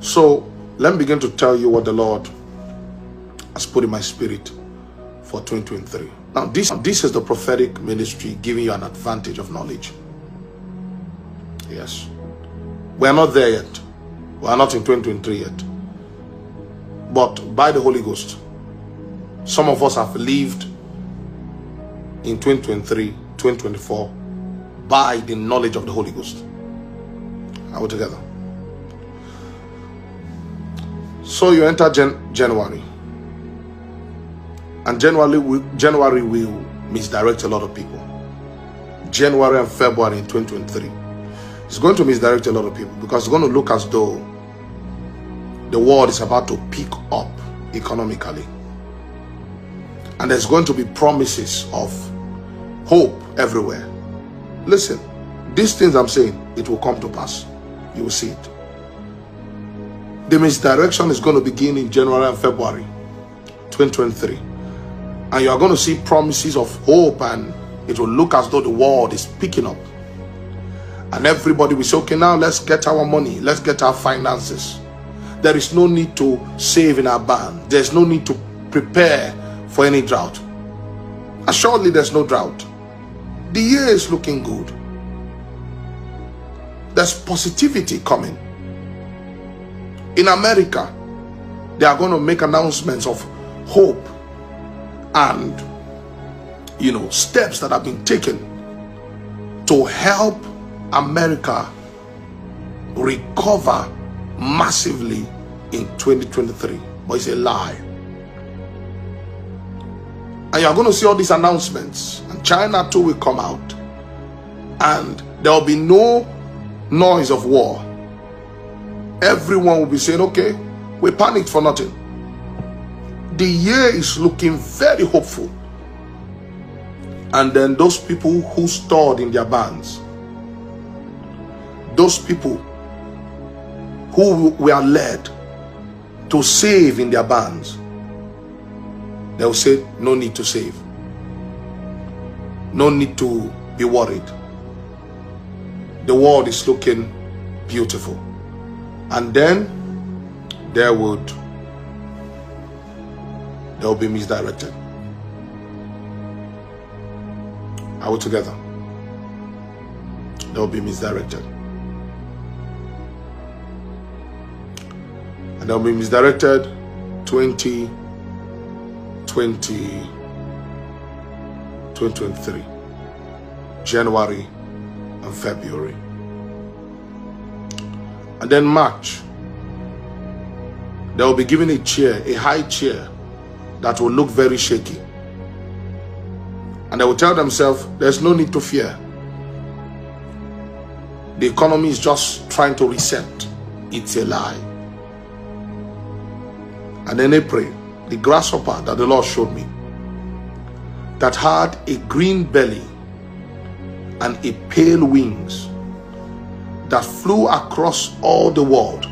So let me begin to tell you what the Lord has put in my spirit for 2023. Now this is the prophetic ministry giving you an advantage of knowledge. Yes. We are not there yet. We are not in 2023 yet. But by the Holy Ghost, some of us have lived in 2023, 2024 by the knowledge of the Holy Ghost. Are we together? So you enter January. And January will misdirect a lot of people. January and February in 2023. It's going to misdirect a lot of people because it's going to look as though the world is about to pick up economically. And there's going to be promises of hope everywhere. Listen, these things I'm saying, it will come to pass. You will see it. The misdirection is going to begin in January and February 2023. And you are going to see promises of hope, and it will look as though the world is picking up. And everybody will say, okay, now let's get our money. Let's get our finances. There is no need to save in our bank. There's no need to prepare for any drought. Assuredly, there's no drought. The year is looking good. There's positivity coming. In America, they are going to make announcements of hope and, steps that have been taken to help America recover massively in 2023. But it's a lie. And you're going to see all these announcements, and China too will come out, and there will be no noise of war. Everyone will be saying, okay, we panicked for nothing. The year is looking very hopeful. And then those people who stored in their barns, those people who were led to save in their barns, they will say, no need to save. No need to be worried. The world is looking beautiful. And then they will be misdirected. Are we together? They will be misdirected. And they'll be misdirected 2023, January and February. And then March, they will be given a chair, a high chair that will look very shaky. And they will tell themselves, there's no need to fear. The economy is just trying to reset. It's a lie. And then April, the grasshopper that the Lord showed me, that had a green belly and a pale wings, that flew across all the world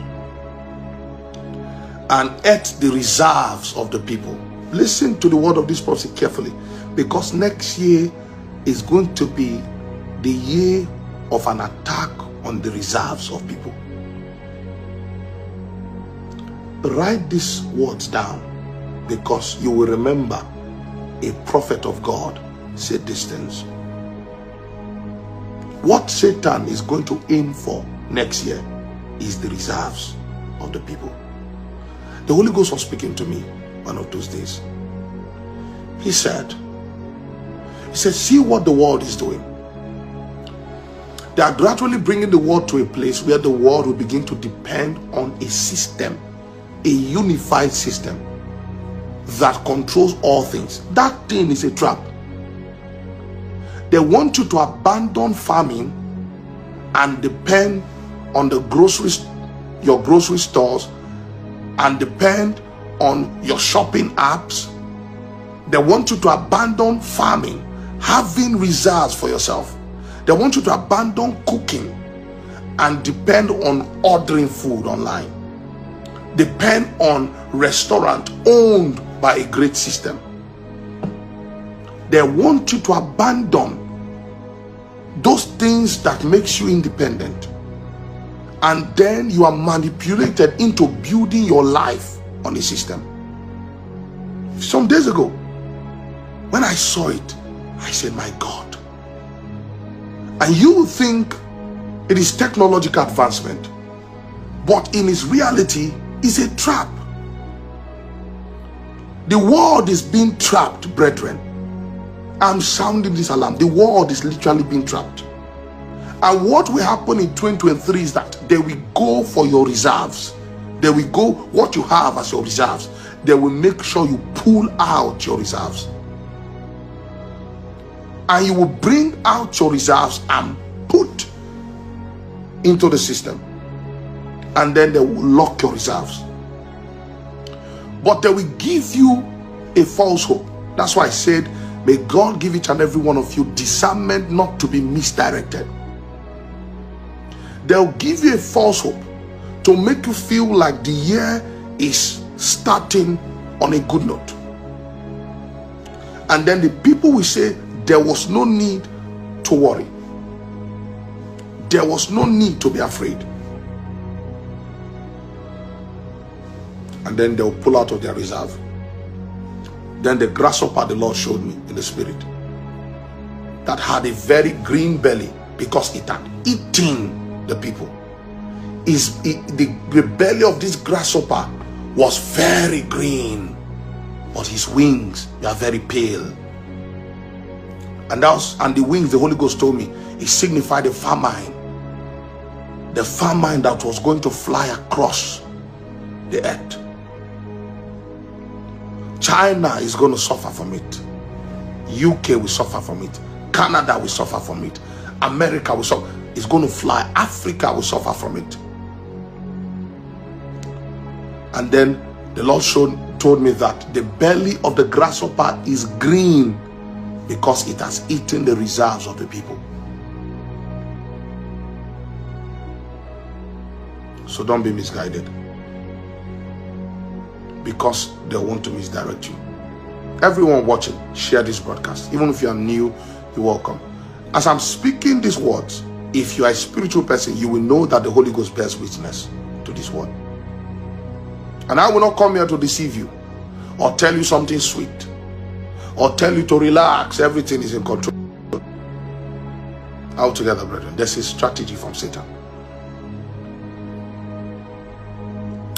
and ate the reserves of the people. Listen to the word of this prophecy carefully, because next year is going to be the year of an attack on the reserves of people. Write these words down, because you will remember a prophet of God said these things. What Satan is going to aim for next year is the reserves of the people. The Holy Ghost was speaking to me one of those days. He said, see what the world is doing. They are gradually bringing the world to a place where the world will begin to depend on a system, a unified system that controls all things. That thing is a trap. They want you to abandon farming and depend on the your grocery stores, and depend on your shopping apps. They want you to abandon farming, having reserves for yourself. They want you to abandon cooking and depend on ordering food online. Depend on restaurant owned by a great system. They want you to abandon those things that makes you independent And then you are manipulated into building your life on the system. Some days ago, when I saw it, I said, my God. And you think it is technological advancement, but in its reality, it's a trap. The world is being trapped, brethren. I'm sounding this alarm. The world is literally being trapped. And what will happen in 2023 is that they will go for your reserves. They will go what you have as your reserves. They will make sure you pull out your reserves. And you will bring out your reserves and put into the system. And then they will lock your reserves. But they will give you a false hope. That's why I said, may God give each and every one of you discernment not to be misdirected. They'll give you a false hope to make you feel like the year is starting on a good note. And then the people will say there was no need to worry. There was no need to be afraid. And then they'll pull out of their reserve. Then the grasshopper the Lord showed me in the spirit that had a very green belly because it had eaten the people. The belly of this grasshopper was very green, but his wings were very pale. And the wings, the Holy Ghost told me, it signified a famine. The famine that was going to fly across the earth. China is going to suffer from it. UK will suffer from it. Canada will suffer from it. America will suffer. It's going to fly. Africa will suffer from it. And then the Lord told me that the belly of the grasshopper is green because it has eaten the reserves of the people. So don't be misguided, because they want to misdirect you. Everyone watching, share this broadcast. Even if you are new, you're welcome. As I'm speaking these words, if you are a spiritual person, you will know that the Holy Ghost bears witness to this word. And I will not come here to deceive you or tell you something sweet or tell you to relax, everything is in control. Altogether, brethren, there's a strategy from Satan.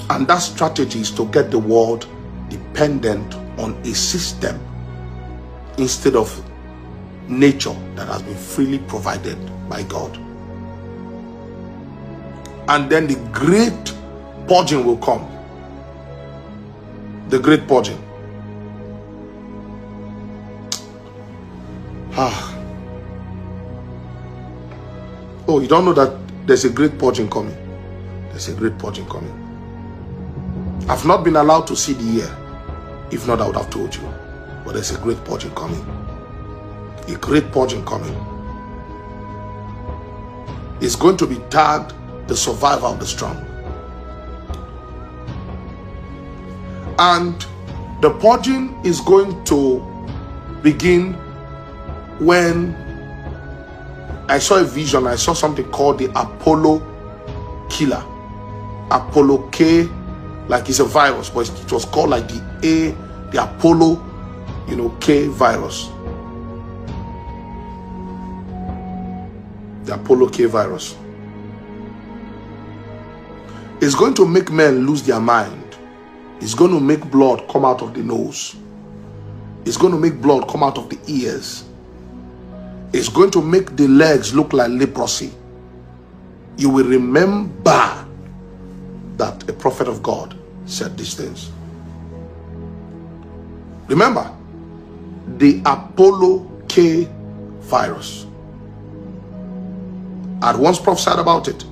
And that strategy is to get the world dependent on a system instead of nature that has been freely provided by God. And then the great purging will come. The great purging. Oh, you don't know that there's a great purging coming? There's a great purging coming. I've not been allowed to see the year. If not, I would have told you. But there's a great purging coming. A great purging coming. It's going to be tagged the survivor of the strong. And the purging is going to begin when I saw a vision. I saw something called the Apollo killer. Apollo K, like it's a virus, but it was called like the Apollo, K virus. The Apollo K virus. It's going to make men lose their mind. It's going to make blood come out of the nose. It's going to make blood come out of the ears. It's going to make the legs look like leprosy. You will remember that a prophet of God said these things. Remember, the Apollo K virus. I had once prophesied about it.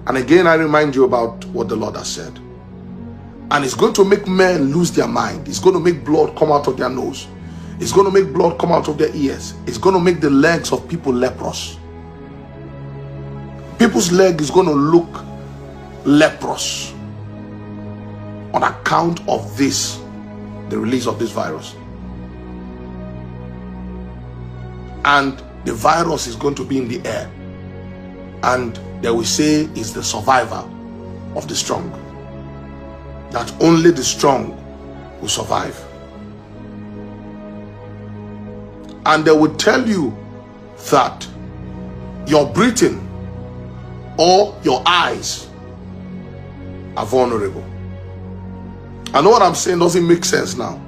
And again, I remind you about what the Lord has said. And it's going to make men lose their mind. It's going to make blood come out of their nose. It's going to make blood come out of their ears. It's going to make the legs of people leprous. People's leg is going to look leprous on account of this, the release of this virus. And the virus is going to be in the air. And they will say is the survivor of the strong. That only the strong will survive. And they will tell you that your breathing or your eyes are vulnerable. I know what I'm saying doesn't make sense now,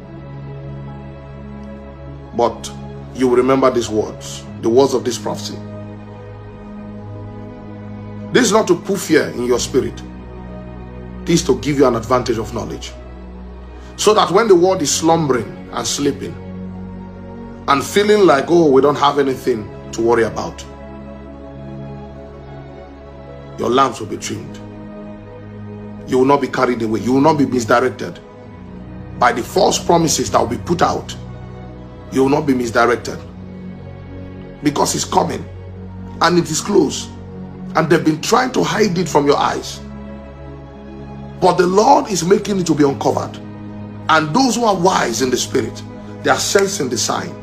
but you will remember these words, the words of this prophecy. This is not to put fear in your spirit. This is to give you an advantage of knowledge, so that when the world is slumbering and sleeping and feeling like, oh, we don't have anything to worry about, your lamps will be trimmed. You will not be carried away. You will not be misdirected by the false promises that will be put out. You will not be misdirected, because it's coming and it is close, and they've been trying to hide it from your eyes, but the Lord is making it to be uncovered. And those who are wise in the spirit, they are sensing the sign.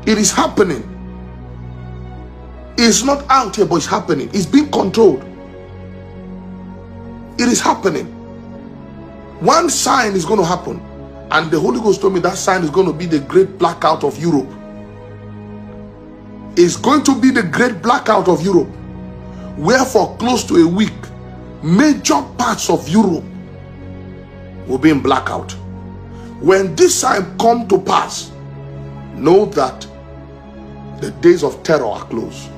It is happening. It's not out here, but it's happening. It's being controlled. It is happening. One sign is going to happen, and the Holy Ghost told me that sign is going to be the great blackout of Europe. It's going to be the great blackout of Europe, where for close to a week, major parts of Europe will be in blackout. When this sign come to pass, know that the days of terror are close.